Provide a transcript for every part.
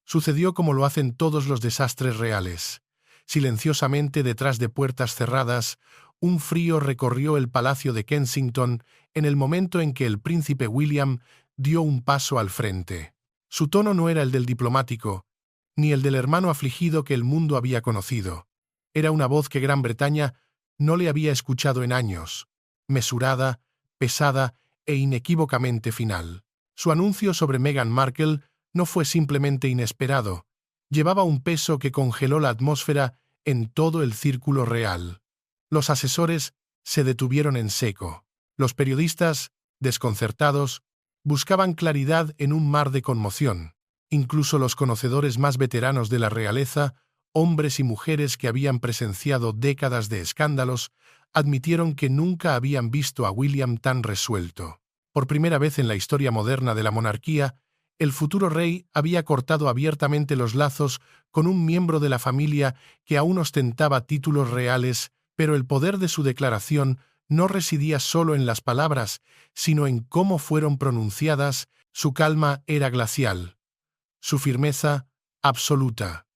Sucedió como lo hacen todos los desastres reales. Silenciosamente detrás de puertas cerradas, un frío recorrió el palacio de Kensington en el momento en que el príncipe William dio un paso al frente. Su tono no era el del diplomático, ni el del hermano afligido que el mundo había conocido. Era una voz que Gran Bretaña no le había escuchado en años, mesurada, pesada e inequívocamente final. Su anuncio sobre Meghan Markle no fue simplemente inesperado, llevaba un peso que congeló la atmósfera en todo el círculo real. Los asesores se detuvieron en seco. Los periodistas, desconcertados, buscaban claridad en un mar de conmoción. Incluso los conocedores más veteranos de la realeza, hombres y mujeres que habían presenciado décadas de escándalos, admitieron que nunca habían visto a William tan resuelto. Por primera vez en la historia moderna de la monarquía, el futuro rey había cortado abiertamente los lazos con un miembro de la familia que aún ostentaba títulos reales, pero el poder de su declaración no residía solo en las palabras, sino en cómo fueron pronunciadas. Su calma era glacial, su firmeza absoluta.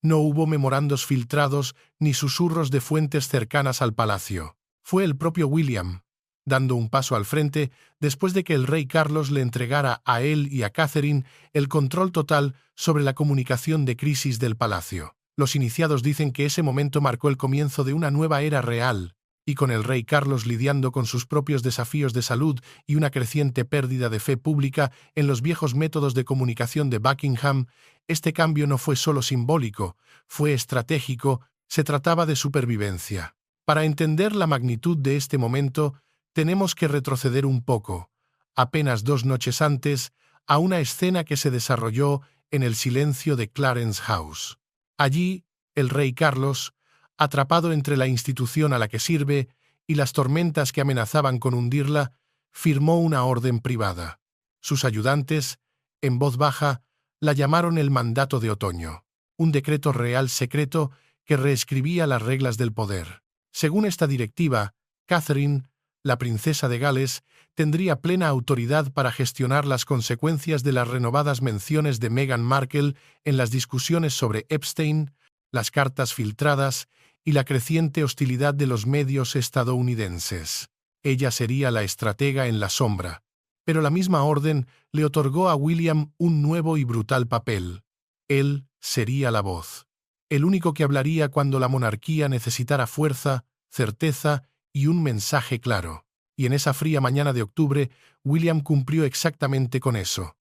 No hubo memorandos filtrados ni susurros de fuentes cercanas al palacio. Fue el propio William, dando un paso al frente después de que el rey Carlos le entregara a él y a Catherine el control total sobre la comunicación de crisis del palacio. Los iniciados dicen que ese momento marcó el comienzo de una nueva era real, y con el rey Carlos lidiando con sus propios desafíos de salud y una creciente pérdida de fe pública en los viejos métodos de comunicación de Buckingham, este cambio no fue solo simbólico, fue estratégico, se trataba de supervivencia. Para entender la magnitud de este momento, tenemos que retroceder un poco, apenas 2 noches antes, a una escena que se desarrolló en el silencio de Clarence House. Allí, el rey Carlos, atrapado entre la institución a la que sirve y las tormentas que amenazaban con hundirla, firmó una orden privada. Sus ayudantes, en voz baja, la llamaron el Mandato de Otoño, un decreto real secreto que reescribía las reglas del poder. Según esta directiva, Catherine, la princesa de Gales, tendría plena autoridad para gestionar las consecuencias de las renovadas menciones de Meghan Markle en las discusiones sobre Epstein, las cartas filtradas y la creciente hostilidad de los medios estadounidenses. Ella sería la estratega en la sombra, pero la misma orden le otorgó a William un nuevo y brutal papel. Él sería la voz, el único que hablaría cuando la monarquía necesitara fuerza, certeza y un mensaje claro. Y en esa fría mañana de octubre, William cumplió exactamente con eso.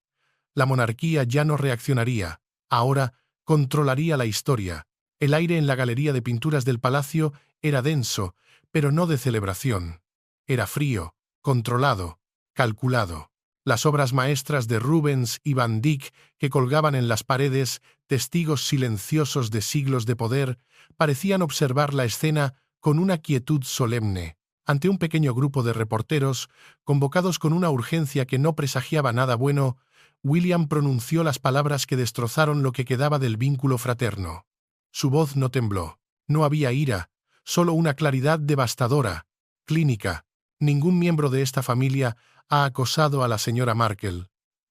La monarquía ya no reaccionaría, ahora controlaría la historia. El aire en la galería de pinturas del palacio era denso, pero no de celebración. Era frío, controlado, calculado. Las obras maestras de Rubens y Van Dyck que colgaban en las paredes, testigos silenciosos de siglos de poder, parecían observar la escena con una quietud solemne. Ante un pequeño grupo de reporteros, convocados con una urgencia que no presagiaba nada bueno, William pronunció las palabras que destrozaron lo que quedaba del vínculo fraterno. Su voz no tembló. No había ira, solo una claridad devastadora, clínica. Ningún miembro de esta familia ha acosado a la señora Markle,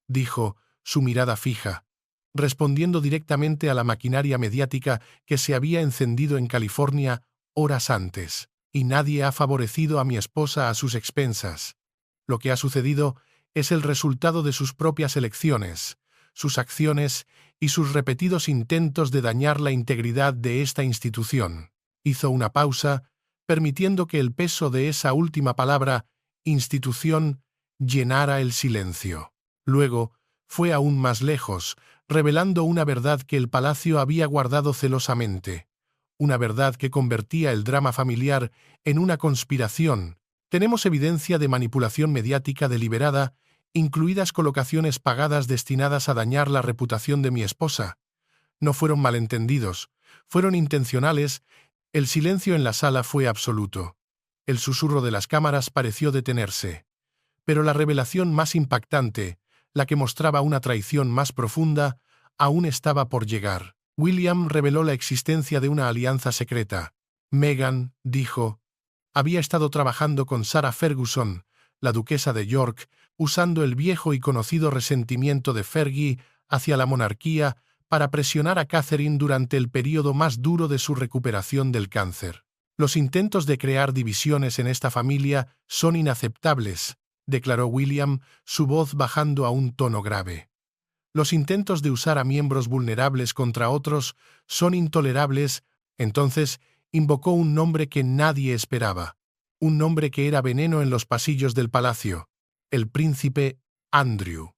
dijo, su mirada fija, respondiendo directamente a la maquinaria mediática que se había encendido en California horas antes. Y nadie ha favorecido a mi esposa a sus expensas. Lo que ha sucedido es el resultado de sus propias elecciones, sus acciones y sus repetidos intentos de dañar la integridad de esta institución. Hizo una pausa, permitiendo que el peso de esa última palabra, institución, llenara el silencio. Luego, fue aún más lejos, revelando una verdad que el palacio había guardado celosamente. Una verdad que convertía el drama familiar en una conspiración. Tenemos evidencia de manipulación mediática deliberada, incluidas colocaciones pagadas destinadas a dañar la reputación de mi esposa. No fueron malentendidos, fueron intencionales. El silencio en la sala fue absoluto. El susurro de las cámaras pareció detenerse. Pero la revelación más impactante, la que mostraba una traición más profunda, aún estaba por llegar. William reveló la existencia de una alianza secreta. Meghan, dijo, había estado trabajando con Sarah Ferguson, la duquesa de York, usando el viejo y conocido resentimiento de Fergie hacia la monarquía para presionar a Catherine durante el período más duro de su recuperación del cáncer. Los intentos de crear divisiones en esta familia son inaceptables, declaró William, su voz bajando a un tono grave. Los intentos de usar a miembros vulnerables contra otros son intolerables. Entonces invocó un nombre que nadie esperaba, un nombre que era veneno en los pasillos del palacio: el príncipe Andrew.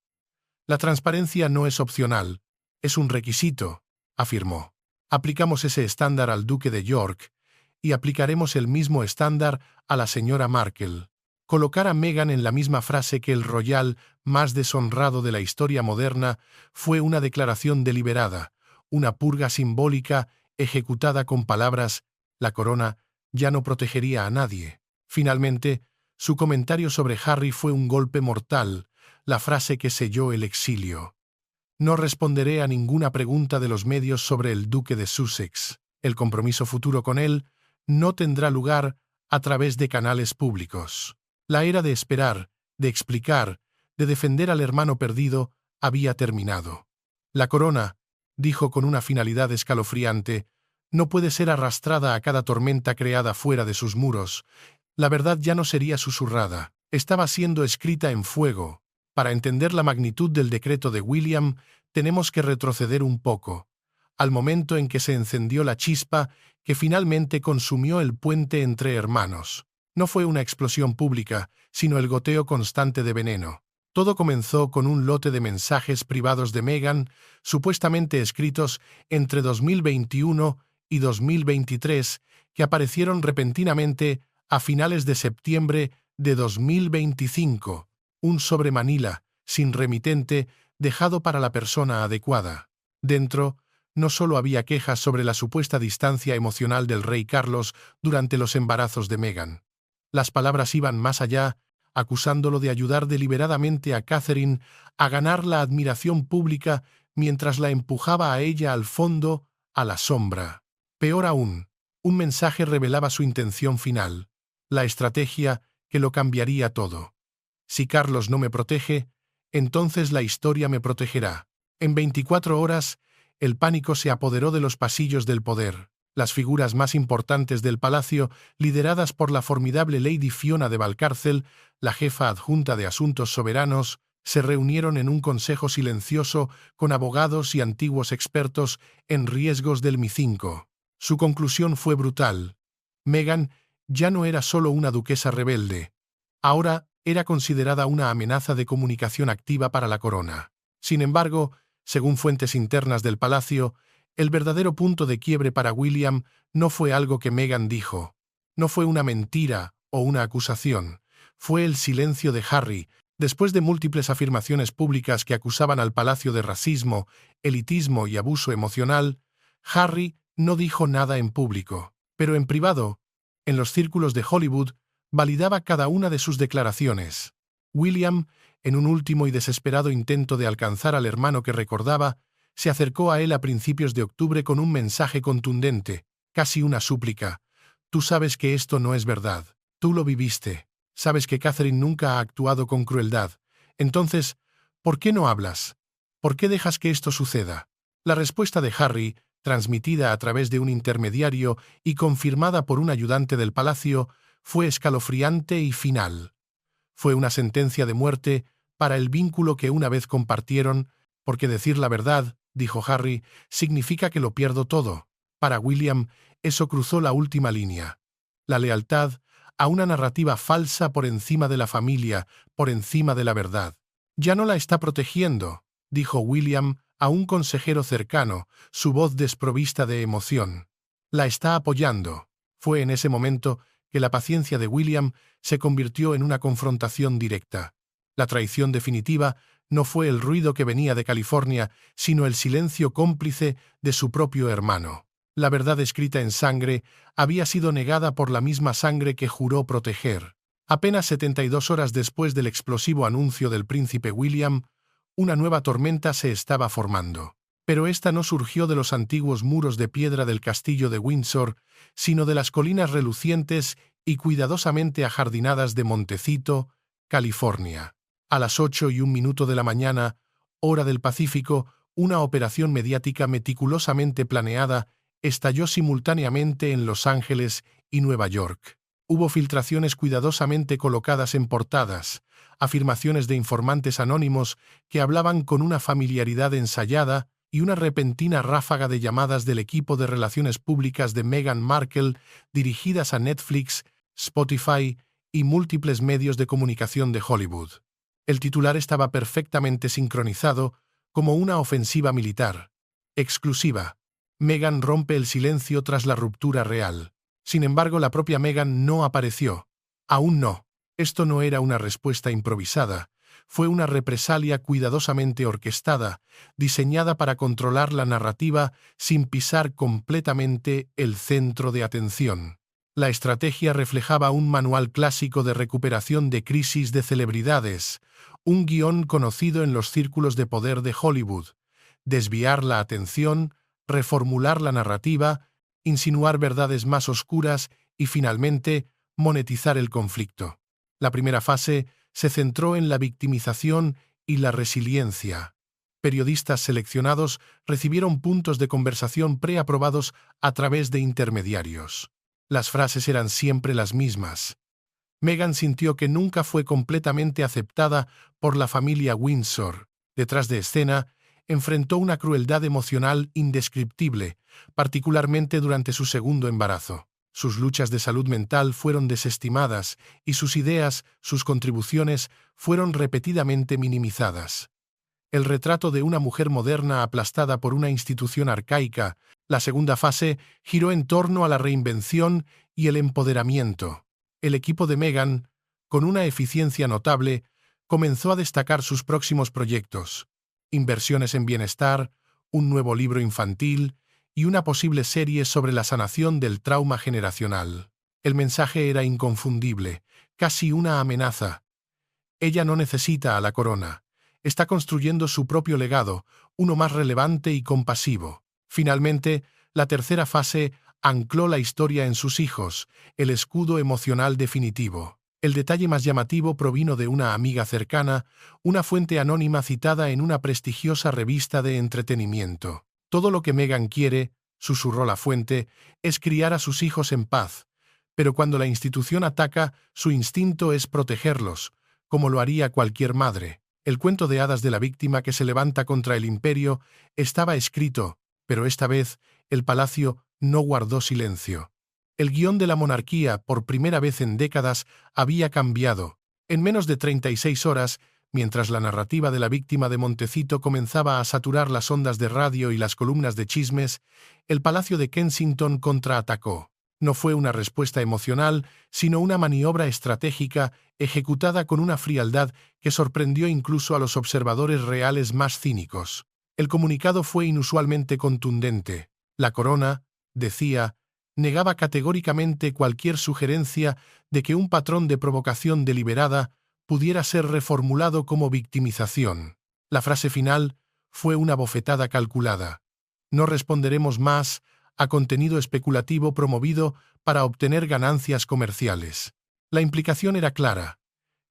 La transparencia no es opcional, es un requisito, afirmó. Aplicamos ese estándar al duque de York y aplicaremos el mismo estándar a la señora Markle. Colocar a Meghan en la misma frase que el royal más deshonrado de la historia moderna fue una declaración deliberada, una purga simbólica ejecutada con palabras: la corona ya no protegería a nadie. Finalmente, su comentario sobre Harry fue un golpe mortal, la frase que selló el exilio. No responderé a ninguna pregunta de los medios sobre el duque de Sussex. El compromiso futuro con él no tendrá lugar a través de canales públicos. La era de esperar, de explicar, de defender al hermano perdido había terminado. La corona, dijo con una finalidad escalofriante, no puede ser arrastrada a cada tormenta creada fuera de sus muros. La verdad ya no sería susurrada, estaba siendo escrita en fuego. Para entender la magnitud del decreto de William, tenemos que retroceder un poco, al momento en que se encendió la chispa que finalmente consumió el puente entre hermanos. No fue una explosión pública, sino el goteo constante de veneno. Todo comenzó con un lote de mensajes privados de Meghan, supuestamente escritos entre 2021 y 2023, que aparecieron repentinamente a finales de septiembre de 2025. Un sobre Manila, sin remitente, dejado para la persona adecuada. Dentro, no solo había quejas sobre la supuesta distancia emocional del rey Carlos durante los embarazos de Meghan. Las palabras iban más allá, acusándolo de ayudar deliberadamente a Catherine a ganar la admiración pública mientras la empujaba a ella al fondo, a la sombra. Peor aún, un mensaje revelaba su intención final, la estrategia que lo cambiaría todo. Si Carlos no me protege, entonces la historia me protegerá. En 24 horas, el pánico se apoderó de los pasillos del poder. Las figuras más importantes del palacio, lideradas por la formidable Lady Fiona de Valcárcel, la jefa adjunta de Asuntos Soberanos, se reunieron en un consejo silencioso con abogados y antiguos expertos en riesgos del MI5. Su conclusión fue brutal. Meghan ya no era solo una duquesa rebelde. Ahora era considerada una amenaza de comunicación activa para la corona. Sin embargo, según fuentes internas del palacio, el verdadero punto de quiebre para William no fue algo que Meghan dijo. No fue una mentira o una acusación. Fue el silencio de Harry. Después de múltiples afirmaciones públicas que acusaban al palacio de racismo, elitismo y abuso emocional, Harry no dijo nada en público. Pero en privado, en los círculos de Hollywood, validaba cada una de sus declaraciones. William, en un último y desesperado intento de alcanzar al hermano que recordaba, se acercó a él a principios de octubre con un mensaje contundente, casi una súplica. Tú sabes que esto no es verdad. Tú lo viviste. Sabes que Catherine nunca ha actuado con crueldad. Entonces, ¿por qué no hablas? ¿Por qué dejas que esto suceda? La respuesta de Harry, transmitida a través de un intermediario y confirmada por un ayudante del palacio, fue escalofriante y final. Fue una sentencia de muerte para el vínculo que una vez compartieron, porque decir la verdad, dijo Harry, significa que lo pierdo todo. Para William, eso cruzó la última línea. La lealtad a una narrativa falsa por encima de la familia, por encima de la verdad. Ya no la está protegiendo, dijo William a un consejero cercano, su voz desprovista de emoción. La está apoyando. Fue en ese momento que la paciencia de William se convirtió en una confrontación directa. La traición definitiva no fue el ruido que venía de California, sino el silencio cómplice de su propio hermano. La verdad escrita en sangre había sido negada por la misma sangre que juró proteger. Apenas 72 horas después del explosivo anuncio del príncipe William, una nueva tormenta se estaba formando. Pero esta no surgió de los antiguos muros de piedra del castillo de Windsor, sino de las colinas relucientes y cuidadosamente ajardinadas de Montecito, California. A las 8:01 de la mañana, hora del Pacífico, una operación mediática meticulosamente planeada estalló simultáneamente en Los Ángeles y Nueva York. Hubo filtraciones cuidadosamente colocadas en portadas, afirmaciones de informantes anónimos que hablaban con una familiaridad ensayada y una repentina ráfaga de llamadas del equipo de relaciones públicas de Meghan Markle dirigidas a Netflix, Spotify y múltiples medios de comunicación de Hollywood. El titular estaba perfectamente sincronizado como una ofensiva militar. Exclusiva. Meghan rompe el silencio tras la ruptura real. Sin embargo, la propia Meghan no apareció. Aún no. Esto no era una respuesta improvisada. Fue una represalia cuidadosamente orquestada, diseñada para controlar la narrativa sin pisar completamente el centro de atención. La estrategia reflejaba un manual clásico de recuperación de crisis de celebridades, un guión conocido en los círculos de poder de Hollywood: desviar la atención, reformular la narrativa, insinuar verdades más oscuras y, finalmente, monetizar el conflicto. La primera fase se centró en la victimización y la resiliencia. Periodistas seleccionados recibieron puntos de conversación preaprobados a través de intermediarios. Las frases eran siempre las mismas. Meghan sintió que nunca fue completamente aceptada por la familia Windsor. Detrás de escena, enfrentó una crueldad emocional indescriptible, particularmente durante su segundo embarazo. Sus luchas de salud mental fueron desestimadas y sus ideas, sus contribuciones, fueron repetidamente minimizadas. El retrato de una mujer moderna aplastada por una institución arcaica, la segunda fase, giró en torno a la reinvención y el empoderamiento. El equipo de Meghan, con una eficiencia notable, comenzó a destacar sus próximos proyectos: inversiones en bienestar, un nuevo libro infantil y una posible serie sobre la sanación del trauma generacional. El mensaje era inconfundible, casi una amenaza. Ella no necesita a la corona. Está construyendo su propio legado, uno más relevante y compasivo. Finalmente, la tercera fase ancló la historia en sus hijos, el escudo emocional definitivo. El detalle más llamativo provino de una amiga cercana, una fuente anónima citada en una prestigiosa revista de entretenimiento. Todo lo que Meghan quiere, susurró la fuente, es criar a sus hijos en paz, pero cuando la institución ataca, su instinto es protegerlos, como lo haría cualquier madre. El cuento de hadas de la víctima que se levanta contra el imperio estaba escrito, pero esta vez el palacio no guardó silencio. El guión de la monarquía, por primera vez en décadas, había cambiado. En menos de 36 horas, mientras la narrativa de la víctima de Montecito comenzaba a saturar las ondas de radio y las columnas de chismes, el Palacio de Kensington contraatacó. No fue una respuesta emocional, sino una maniobra estratégica ejecutada con una frialdad que sorprendió incluso a los observadores reales más cínicos. El comunicado fue inusualmente contundente. La corona, decía, negaba categóricamente cualquier sugerencia de que un patrón de provocación deliberada pudiera ser reformulado como victimización. La frase final fue una bofetada calculada. No responderemos más a contenido especulativo promovido para obtener ganancias comerciales. La implicación era clara.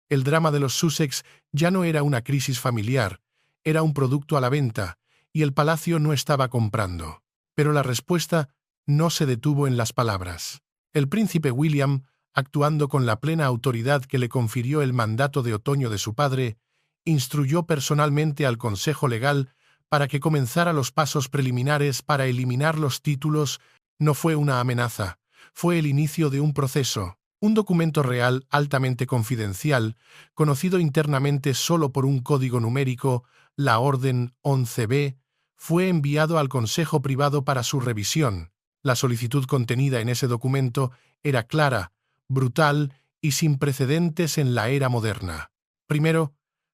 El drama de los Sussex ya no era una crisis familiar, era un producto a la venta, y el palacio no estaba comprando. Pero la respuesta no se detuvo en las palabras. El príncipe William, actuando con la plena autoridad que le confirió el mandato de otoño de su padre, instruyó personalmente al Consejo Legal para que comenzara los pasos preliminares para eliminar los títulos. No fue una amenaza, fue el inicio de un proceso. Un documento real altamente confidencial, conocido internamente solo por un código numérico, la Orden 11B, fue enviado al Consejo Privado para su revisión. La solicitud contenida en ese documento era clara, brutal y sin precedentes en la era moderna. Primero,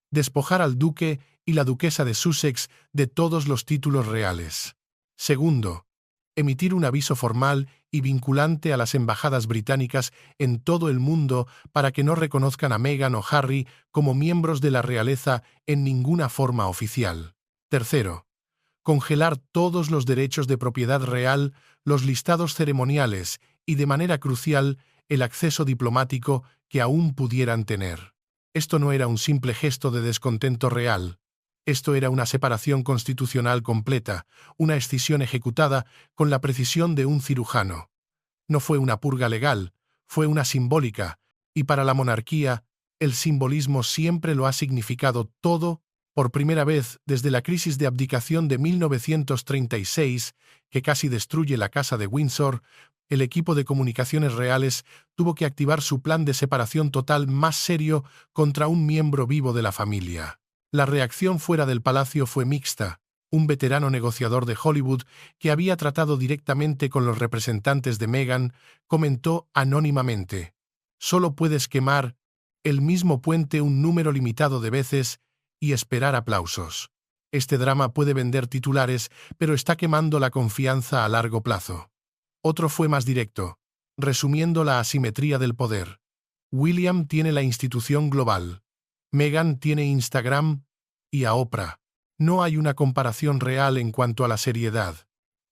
despojar al duque y la duquesa de Sussex de todos los títulos reales. Segundo, emitir un aviso formal y vinculante a las embajadas británicas en todo el mundo para que no reconozcan a Meghan o Harry como miembros de la realeza en ninguna forma oficial. Tercero, congelar todos los derechos de propiedad real, los listados ceremoniales y, de manera crucial, el acceso diplomático que aún pudieran tener. Esto no era un simple gesto de descontento real. Esto era una separación constitucional completa, una escisión ejecutada con la precisión de un cirujano. No fue una purga legal, fue una simbólica, y para la monarquía, el simbolismo siempre lo ha significado todo. Por primera vez desde la crisis de abdicación de 1936, que casi destruye la Casa de Windsor, el equipo de comunicaciones reales tuvo que activar su plan de separación total más serio contra un miembro vivo de la familia. La reacción fuera del palacio fue mixta. Un veterano negociador de Hollywood, que había tratado directamente con los representantes de Meghan, comentó anónimamente: «Solo puedes quemar el mismo puente un número limitado de veces y esperar aplausos. Este drama puede vender titulares, pero está quemando la confianza a largo plazo». Otro fue más directo, resumiendo la asimetría del poder. William tiene la institución global. Meghan tiene Instagram y a Oprah. No hay una comparación real en cuanto a la seriedad.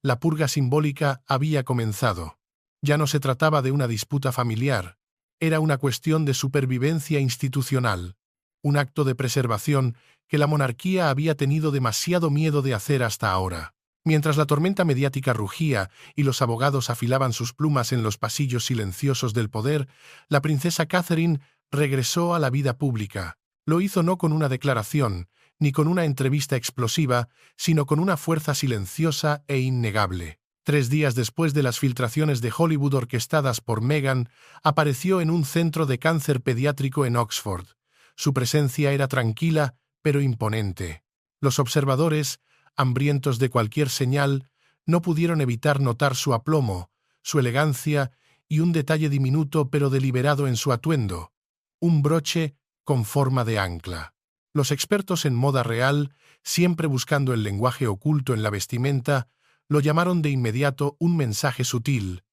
La purga simbólica había comenzado. Ya no se trataba de una disputa familiar. Era una cuestión de supervivencia institucional. Un acto de preservación que la monarquía había tenido demasiado miedo de hacer hasta ahora. Mientras la tormenta mediática rugía y los abogados afilaban sus plumas en los pasillos silenciosos del poder, la princesa Catherine regresó a la vida pública. Lo hizo no con una declaración, ni con una entrevista explosiva, sino con una fuerza silenciosa e innegable. 3 días después de las filtraciones de Hollywood orquestadas por Meghan, apareció en un centro de cáncer pediátrico en Oxford. Su presencia era tranquila, pero imponente. Los observadores, hambrientos de cualquier señal, no pudieron evitar notar su aplomo, su elegancia y un detalle diminuto pero deliberado en su atuendo: un broche con forma de ancla. Los expertos en moda real, siempre buscando el lenguaje oculto en la vestimenta, lo llamaron de inmediato un mensaje sutil: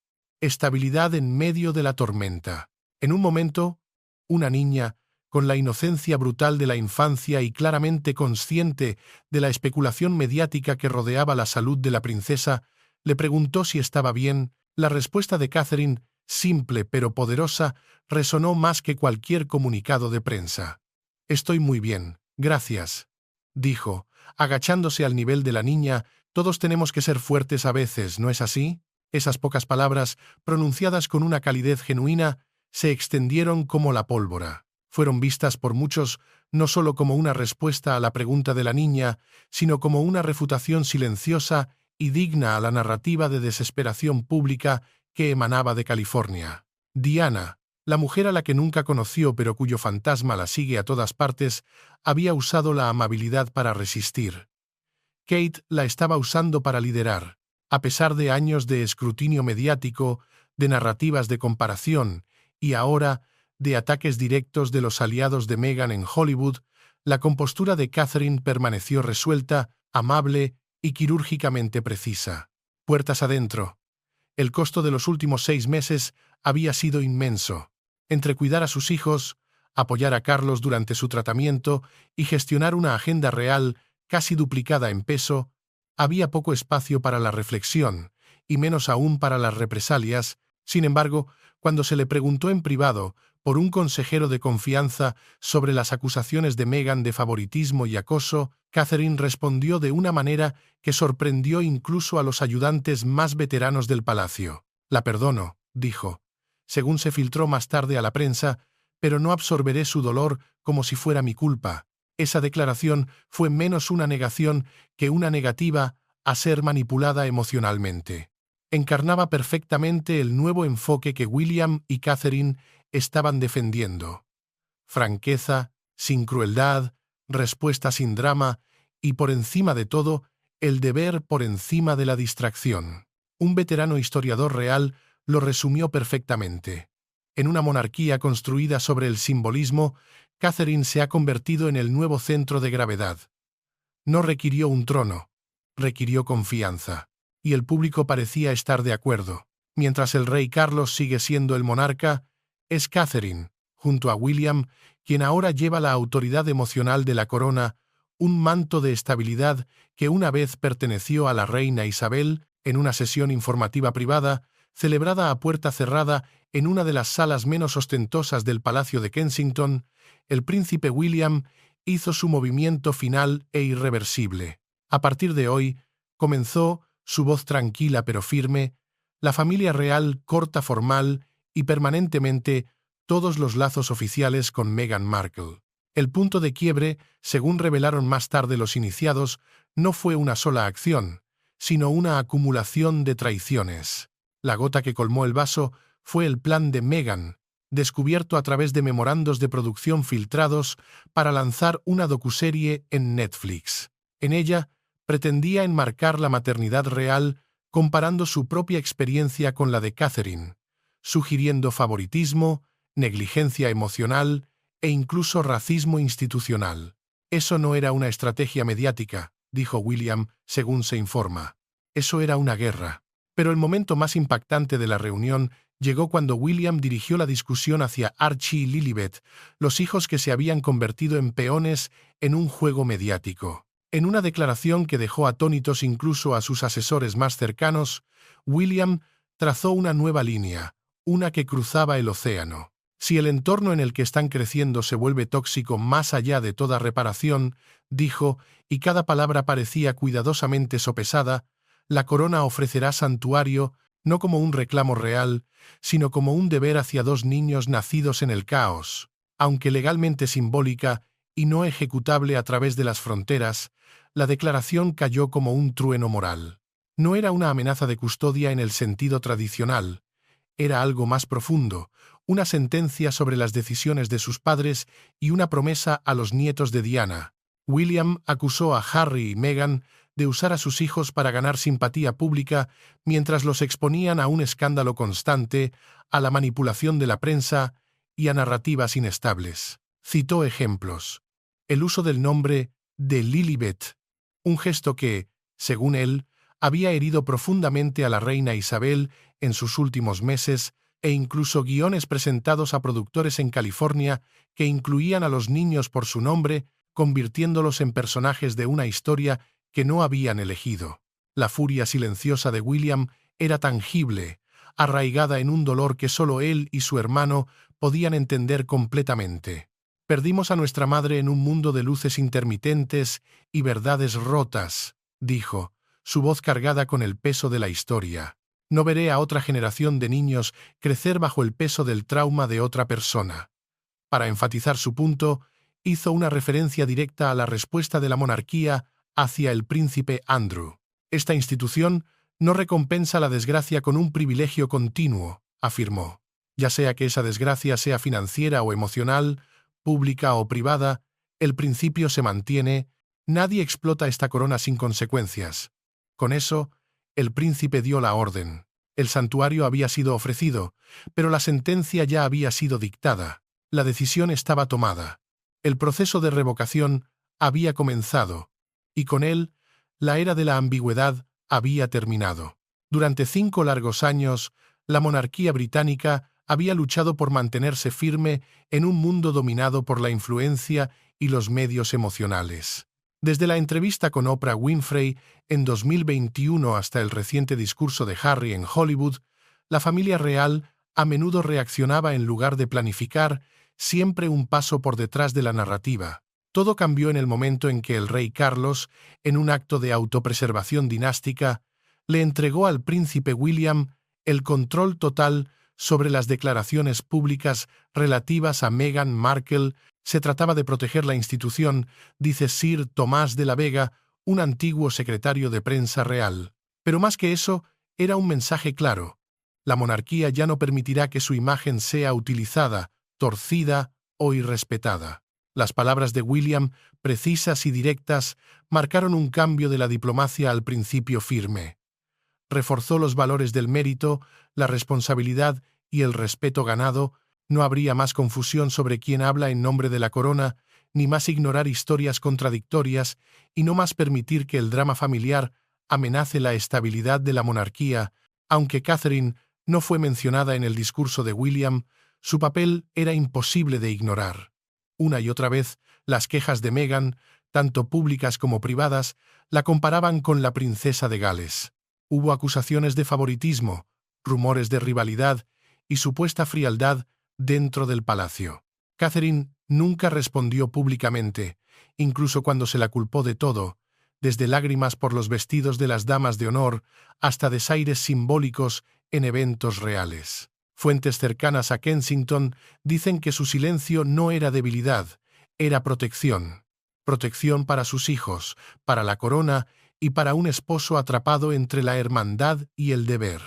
estabilidad en medio de la tormenta. En un momento, una niña, con la inocencia brutal de la infancia y claramente consciente de la especulación mediática que rodeaba la salud de la princesa, le preguntó si estaba bien. La respuesta de Catherine, simple pero poderosa, resonó más que cualquier comunicado de prensa. «Estoy muy bien, gracias», dijo, agachándose al nivel de la niña. «Todos tenemos que ser fuertes a veces, ¿no es así?». Esas pocas palabras, pronunciadas con una calidez genuina, se extendieron como la pólvora. Fueron vistas por muchos no solo como una respuesta a la pregunta de la niña, sino como una refutación silenciosa y digna a la narrativa de desesperación pública que emanaba de California. Diana, la mujer a la que nunca conoció pero cuyo fantasma la sigue a todas partes, había usado la amabilidad para resistir. Kate la estaba usando para liderar. A pesar de años de escrutinio mediático, de narrativas de comparación y ahora de ataques directos de los aliados de Meghan en Hollywood, la compostura de Catherine permaneció resuelta, amable y quirúrgicamente precisa. Puertas adentro. El costo de los últimos 6 meses había sido inmenso. Entre cuidar a sus hijos, apoyar a Carlos durante su tratamiento y gestionar una agenda real casi duplicada en peso, había poco espacio para la reflexión, y menos aún para las represalias. Sin embargo, cuando se le preguntó en privado por un consejero de confianza sobre las acusaciones de Meghan de favoritismo y acoso, Catherine respondió de una manera que sorprendió incluso a los ayudantes más veteranos del palacio. «La perdono», dijo, según se filtró más tarde a la prensa, «pero no absorberé su dolor como si fuera mi culpa». Esa declaración fue menos una negación que una negativa a ser manipulada emocionalmente. Encarnaba perfectamente el nuevo enfoque que William y Catherine estaban defendiendo. Franqueza, sin crueldad, respuesta sin drama y, por encima de todo, el deber por encima de la distracción. Un veterano historiador real lo resumió perfectamente. En una monarquía construida sobre el simbolismo, Catherine se ha convertido en el nuevo centro de gravedad. No requirió un trono, requirió confianza. Y el público parecía estar de acuerdo. Mientras el rey Carlos sigue siendo el monarca, es Catherine, junto a William, quien ahora lleva la autoridad emocional de la corona, un manto de estabilidad que una vez perteneció a la reina Isabel. En una sesión informativa privada, celebrada a puerta cerrada en una de las salas menos ostentosas del Palacio de Kensington, el príncipe William hizo su movimiento final e irreversible. A partir de hoy, comenzó, su voz tranquila pero firme, la familia real corta formal y permanentemente todos los lazos oficiales con Meghan Markle. El punto de quiebre, según revelaron más tarde los iniciados, no fue una sola acción, sino una acumulación de traiciones. La gota que colmó el vaso fue el plan de Meghan, descubierto a través de memorandos de producción filtrados para lanzar una docuserie en Netflix. En ella, pretendía enmarcar la maternidad real comparando su propia experiencia con la de Catherine, sugiriendo favoritismo, negligencia emocional e incluso racismo institucional. Eso no era una estrategia mediática, dijo William, según se informa. Eso era una guerra. Pero el momento más impactante de la reunión llegó cuando William dirigió la discusión hacia Archie y Lilibet, los hijos que se habían convertido en peones en un juego mediático. En una declaración que dejó atónitos incluso a sus asesores más cercanos, William trazó una nueva línea, una que cruzaba el océano. Si el entorno en el que están creciendo se vuelve tóxico más allá de toda reparación, dijo, y cada palabra parecía cuidadosamente sopesada, la corona ofrecerá santuario no como un reclamo real, sino como un deber hacia dos niños nacidos en el caos. Aunque legalmente simbólica y no ejecutable a través de las fronteras, la declaración cayó como un trueno moral. No era una amenaza de custodia en el sentido tradicional, era algo más profundo, una sentencia sobre las decisiones de sus padres y una promesa a los nietos de Diana. William acusó a Harry y Meghan de usar a sus hijos para ganar simpatía pública mientras los exponían a un escándalo constante, a la manipulación de la prensa y a narrativas inestables. Citó ejemplos. El uso del nombre de Lilibet, un gesto que, según él, había herido profundamente a la reina Isabel en sus últimos meses, e incluso guiones presentados a productores en California que incluían a los niños por su nombre, convirtiéndolos en personajes de una historia que no habían elegido. La furia silenciosa de William era tangible, arraigada en un dolor que solo él y su hermano podían entender completamente. Perdimos a nuestra madre en un mundo de luces intermitentes y verdades rotas, dijo, su voz cargada con el peso de la historia. No veré a otra generación de niños crecer bajo el peso del trauma de otra persona. Para enfatizar su punto, hizo una referencia directa a la respuesta de la monarquía hacia el príncipe Andrew. Esta institución no recompensa la desgracia con un privilegio continuo, afirmó. Ya sea que esa desgracia sea financiera o emocional, pública o privada, el principio se mantiene, nadie explota esta corona sin consecuencias. Con eso, el príncipe dio la orden. El santuario había sido ofrecido, pero la sentencia ya había sido dictada. La decisión estaba tomada. El proceso de revocación había comenzado, y con él, la era de la ambigüedad había terminado. Durante 5 largos años, la monarquía británica había luchado por mantenerse firme en un mundo dominado por la influencia y los medios emocionales. Desde la entrevista con Oprah Winfrey en 2021 hasta el reciente discurso de Harry en Hollywood, la familia real a menudo reaccionaba en lugar de planificar, siempre un paso por detrás de la narrativa. Todo cambió en el momento en que el rey Carlos, en un acto de autopreservación dinástica, le entregó al príncipe William el control total sobre las declaraciones públicas relativas a Meghan Markle. Se trataba de proteger la institución, dice Sir Tomás de la Vega, un antiguo secretario de prensa real. Pero más que eso, era un mensaje claro. La monarquía ya no permitirá que su imagen sea utilizada, torcida o irrespetada. Las palabras de William, precisas y directas, marcaron un cambio de la diplomacia al principio firme. Reforzó los valores del mérito, la responsabilidad y el respeto ganado. No habría más confusión sobre quién habla en nombre de la corona, ni más ignorar historias contradictorias, y no más permitir que el drama familiar amenace la estabilidad de la monarquía. Aunque Catherine no fue mencionada en el discurso de William, su papel era imposible de ignorar. Una y otra vez, las quejas de Meghan, tanto públicas como privadas, la comparaban con la princesa de Gales. Hubo acusaciones de favoritismo, rumores de rivalidad y supuesta frialdad dentro del palacio. Catherine nunca respondió públicamente, incluso cuando se la culpó de todo, desde lágrimas por los vestidos de las damas de honor hasta desaires simbólicos en eventos reales. Fuentes cercanas a Kensington dicen que su silencio no era debilidad, era protección. Protección para sus hijos, para la corona y para un esposo atrapado entre la hermandad y el deber.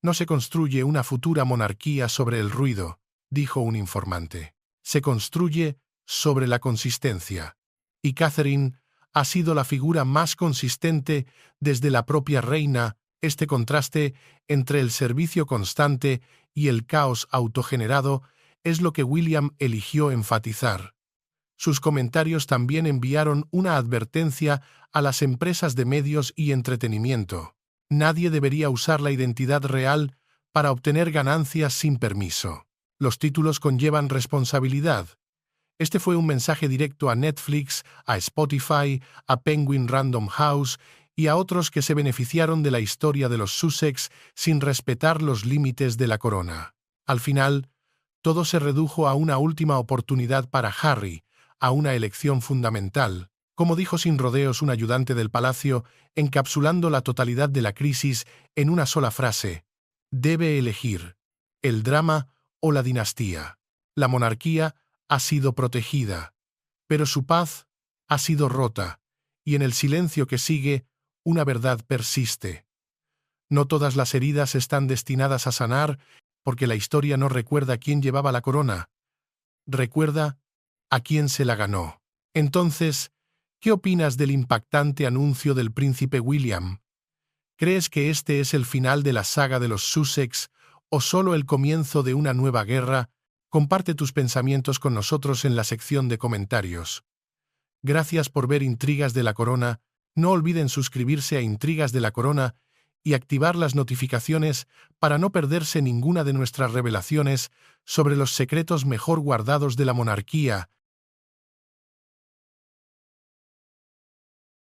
No se construye una futura monarquía sobre el ruido, dijo un informante. Se construye sobre la consistencia. Y Catherine ha sido la figura más consistente desde la propia reina. Este contraste entre el servicio constante y el caos autogenerado es lo que William eligió enfatizar. Sus comentarios también enviaron una advertencia a las empresas de medios y entretenimiento. Nadie debería usar la identidad real para obtener ganancias sin permiso. Los títulos conllevan responsabilidad. Este fue un mensaje directo a Netflix, a Spotify, a Penguin Random House y a otros que se beneficiaron de la historia de los Sussex sin respetar los límites de la corona. Al final, todo se redujo a una última oportunidad para Harry, a una elección fundamental, como dijo sin rodeos un ayudante del palacio, encapsulando la totalidad de la crisis en una sola frase: debe elegir el drama o la dinastía. La monarquía ha sido protegida, pero su paz ha sido rota, y en el silencio que sigue, una verdad persiste. No todas las heridas están destinadas a sanar, porque la historia no recuerda quién llevaba la corona, recuerda a quién se la ganó. Entonces, ¿qué opinas del impactante anuncio del príncipe William? ¿Crees que este es el final de la saga de los Sussex o solo el comienzo de una nueva guerra? Comparte tus pensamientos con nosotros en la sección de comentarios. Gracias por ver Intrigas de la Corona. No olviden suscribirse a Intrigas de la Corona y activar las notificaciones para no perderse ninguna de nuestras revelaciones sobre los secretos mejor guardados de la monarquía